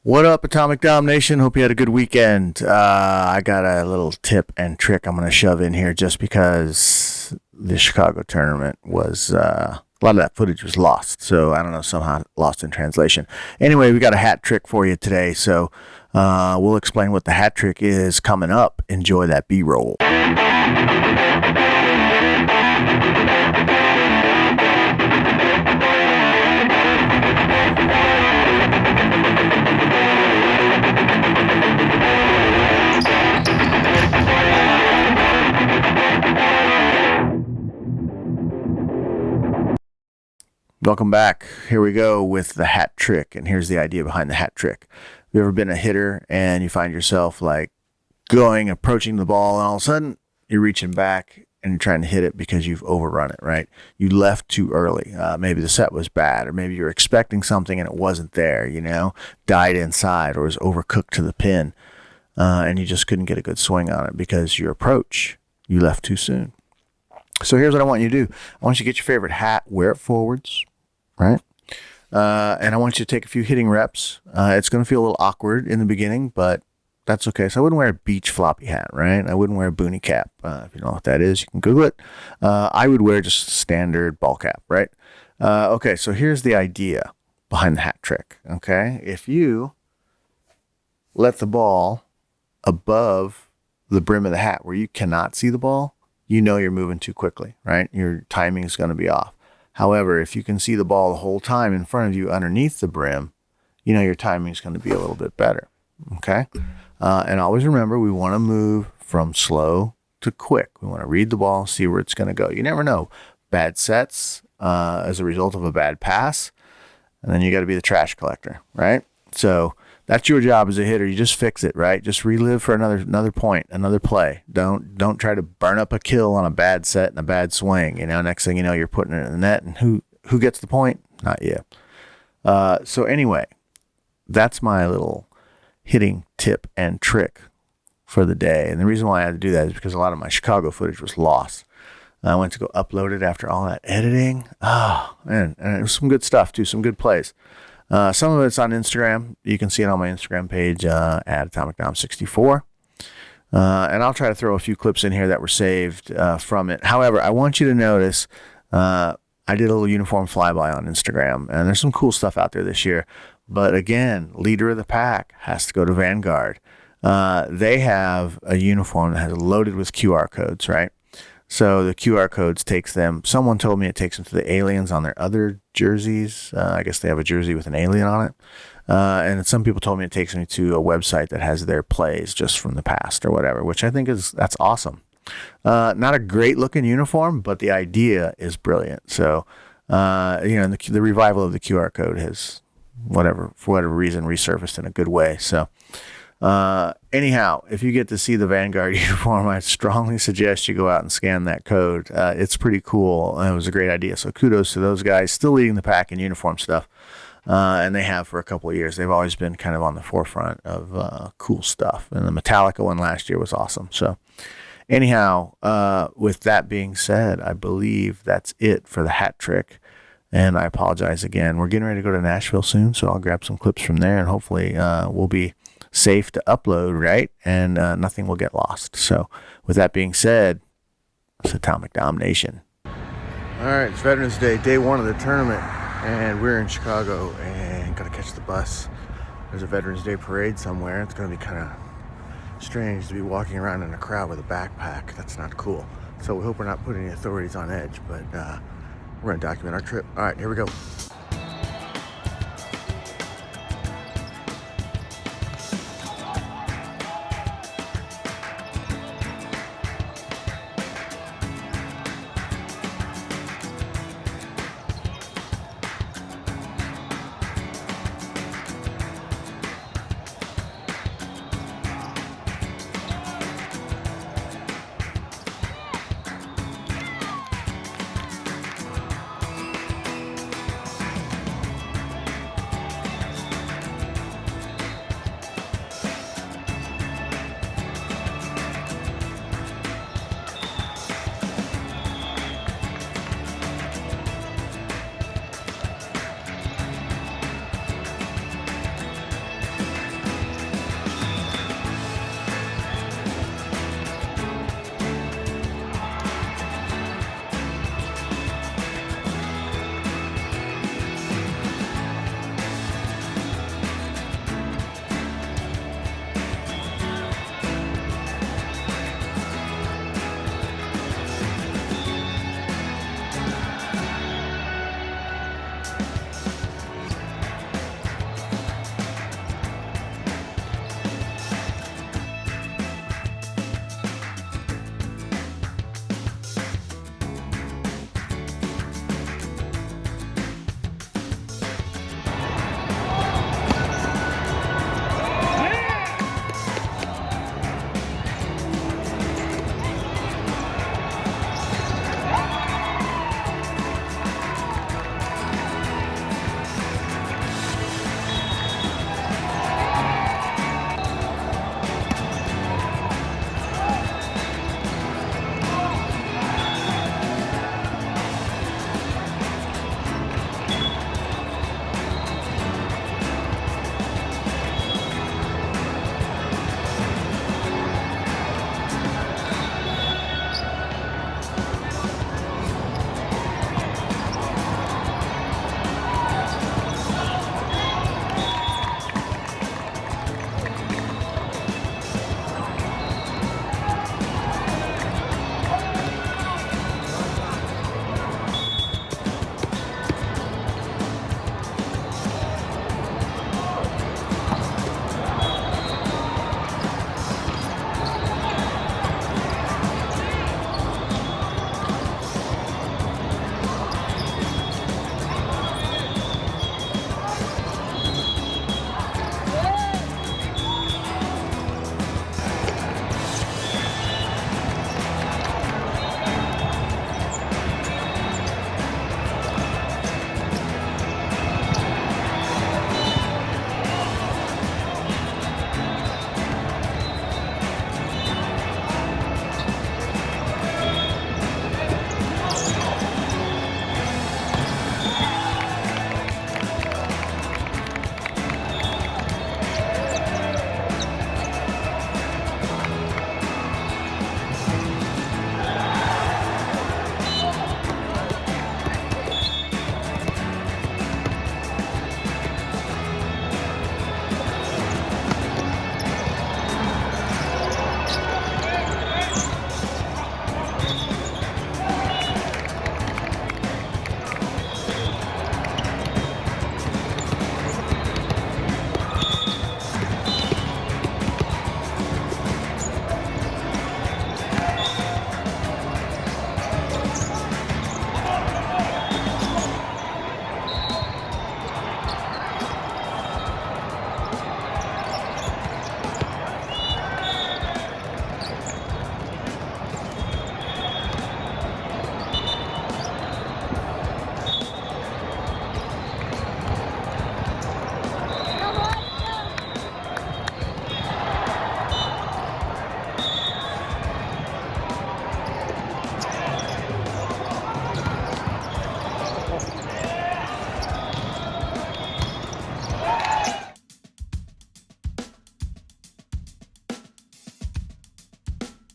What up, Atomic Domination? Hope you had a good weekend. I got a little tip and trick I'm going to shove in here just because the Chicago tournament was, a lot of that footage was lost. So I don't know, somehow lost in translation. Anyway, we got a hat trick for you today. So we'll explain what the hat trick is coming up. Enjoy that B-roll. Welcome back. Here we go with the hat trick, and here's the idea behind the hat trick. Have you ever been a hitter and you find yourself like approaching the ball, and all of a sudden you're reaching back and you're trying to hit it because you've overrun it, right? You left too early. Maybe the set was bad, or maybe you're expecting something and it wasn't there, died inside or was overcooked to the pin, and you just couldn't get a good swing on it because your approach, you left too soon. So here's what I want you to do. I want you to get your favorite hat, wear it forwards, right? And I want you to take a few hitting reps. It's going to feel a little awkward in the beginning, but that's okay. So I wouldn't wear a beach floppy hat, right? I wouldn't wear a boonie cap. If you don't know what that is, you can Google it. I would wear just a standard ball cap, right? Okay, so here's the idea behind the hat trick, okay? If you let the ball above the brim of the hat where you cannot see the ball, you know you're moving too quickly, right? Your timing is going to be off. However, if you can see the ball the whole time in front of you underneath the brim, you know your timing is going to be a little bit better, okay? And always remember, we want to move from slow to quick. We want to read the ball, see where it's going to go. You never know. Bad sets as a result of a bad pass, and then you got to be the trash collector, right? So that's your job as a hitter. You just fix it, right? Just relive for another point, another play. Don't try to burn up a kill on a bad set and a bad swing. Next thing you know, you're putting it in the net, and who gets the point? Not you. So anyway, that's my little hitting tip and trick for the day. And the reason why I had to do that is because a lot of my Chicago footage was lost. I went to go upload it after all that editing. Oh, man, and it was some good stuff too, some good plays. Some of it's on Instagram. You can see it on my Instagram page at AtomicDom64. And I'll try to throw a few clips in here that were saved from it. However, I want you to notice I did a little uniform flyby on Instagram, and there's some cool stuff out there this year. But again, leader of the pack has to go to Vanguard. They have a uniform that has loaded with QR codes, right? So the QR codes takes them, someone told me it takes them to the aliens on their other jerseys. I guess they have a jersey with an alien on it. And some people told me it takes me to a website that has their plays just from the past or whatever, which I think that's awesome. Not a great looking uniform, but the idea is brilliant. So, the revival of the QR code has for whatever reason, resurfaced in a good way. So, anyhow, if you get to see the Vanguard uniform, I strongly suggest you go out and scan that code. It's pretty cool. It was a great idea. So kudos to those guys still leading the pack in uniform stuff. And they have for a couple of years. They've always been kind of on the forefront of cool stuff. And the Metallica one last year was awesome. So anyhow, with that being said, I believe that's it for the hat trick. And I apologize again. We're getting ready to go to Nashville soon, so I'll grab some clips from there, and hopefully we'll be safe to upload, right? And nothing will get lost. So with that being said, it's Atomic Domination. All right, it's Veterans Day, day one of the tournament, and we're in Chicago and got to catch the bus. There's a Veterans Day parade somewhere. It's going to be kind of strange to be walking around in a crowd with a backpack. That's not cool. So we hope we're not putting the authorities on edge, but we're going to document our trip. All right, here we go.